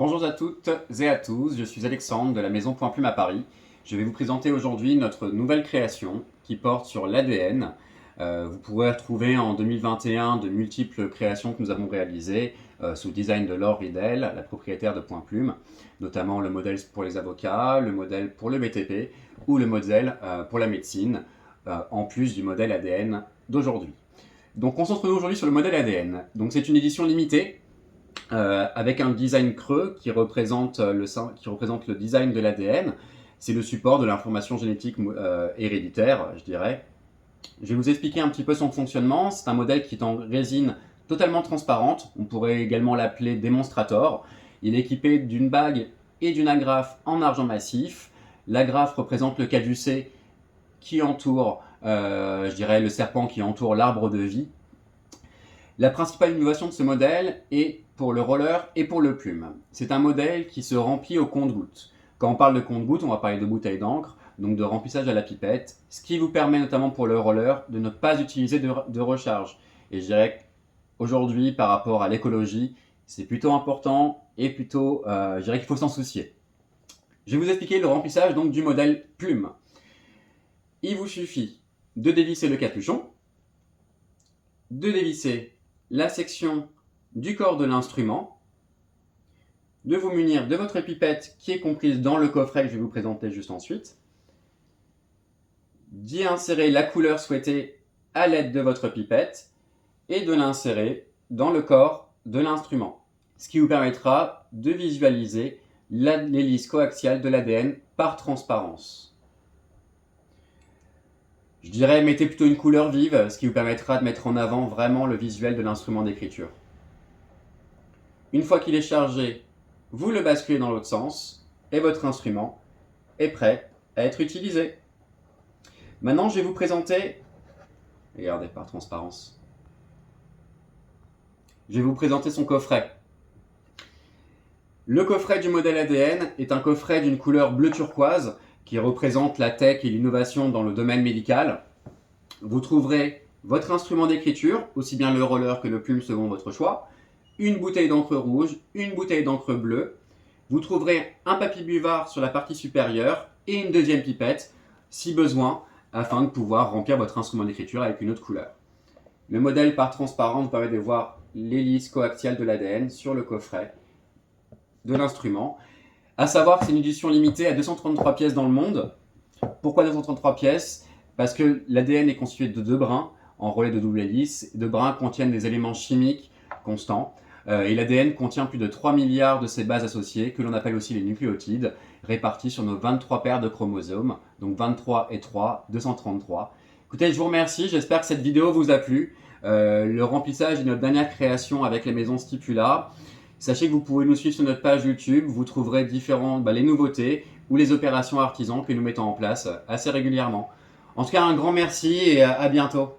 Bonjour à toutes et à tous, je suis Alexandre de la maison Point Plume à Paris. Je vais vous présenter aujourd'hui notre nouvelle création qui porte sur l'ADN. Vous pourrez retrouver en 2021 de multiples créations que nous avons réalisées sous le design de Laure Ridel, la propriétaire de Point Plume, notamment le modèle pour les avocats, le modèle pour le BTP ou le modèle pour la médecine, en plus du modèle ADN d'aujourd'hui. Donc on se retrouve aujourd'hui sur le modèle ADN. Donc c'est une édition limitée avec un design creux qui représente le design de l'ADN. C'est le support de l'information génétique héréditaire, je dirais. Je vais vous expliquer un petit peu son fonctionnement. C'est un modèle qui est en résine totalement transparente. On pourrait également l'appeler démonstrator. Il est équipé d'une bague et d'une agrafe en argent massif. L'agrafe représente le caducée qui entoure, je dirais, le serpent qui entoure l'arbre de vie. La principale innovation de ce modèle est pour le roller et pour le plume. C'est un modèle qui se remplit au compte-gouttes. Quand on parle de compte-gouttes, on va parler de bouteille d'encre, donc de remplissage à la pipette, ce qui vous permet notamment pour le roller de ne pas utiliser de recharge. Et je dirais qu'aujourd'hui, par rapport à l'écologie, c'est plutôt important et plutôt, je dirais qu'il faut s'en soucier. Je vais vous expliquer le remplissage donc du modèle plume. Il vous suffit de dévisser le capuchon, de dévisser la section du corps de l'instrument, de vous munir de votre pipette qui est comprise dans le coffret que je vais vous présenter juste ensuite, d'y insérer la couleur souhaitée à l'aide de votre pipette et de l'insérer dans le corps de l'instrument, ce qui vous permettra de visualiser l'hélice coaxiale de l'ADN par transparence. Je dirais mettez plutôt une couleur vive, ce qui vous permettra de mettre en avant vraiment le visuel de l'instrument d'écriture. Une fois qu'il est chargé, vous le basculez dans l'autre sens et votre instrument est prêt à être utilisé. Maintenant, je vais vous présenter, regardez par transparence, je vais vous présenter son coffret. Le coffret du modèle ADN est un coffret d'une couleur bleu turquoise qui représente la tech et l'innovation dans le domaine médical. Vous trouverez votre instrument d'écriture, aussi bien le roller que le plume selon votre choix, une bouteille d'encre rouge, une bouteille d'encre bleue. Vous trouverez un papier buvard sur la partie supérieure et une deuxième pipette, si besoin, afin de pouvoir remplir votre instrument d'écriture avec une autre couleur. Le modèle par transparence vous permet de voir l'hélice coaxiale de l'ADN sur le coffret de l'instrument. À savoir que c'est une édition limitée à 233 pièces dans le monde. Pourquoi 233 pièces? Parce que l'ADN est constitué de 2 brins en relais de double hélice. 2 brins contiennent des éléments chimiques constants. Et l'ADN contient plus de 3 milliards de ces bases associées, que l'on appelle aussi les nucléotides, répartis sur nos 23 paires de chromosomes, donc 23 et 3, 233. Écoutez, je vous remercie, j'espère que cette vidéo vous a plu. Le remplissage est notre dernière création avec les maisons Stipula. Sachez que vous pouvez nous suivre sur notre page YouTube, vous trouverez les nouveautés ou les opérations artisans que nous mettons en place assez régulièrement. En tout cas, un grand merci et à bientôt.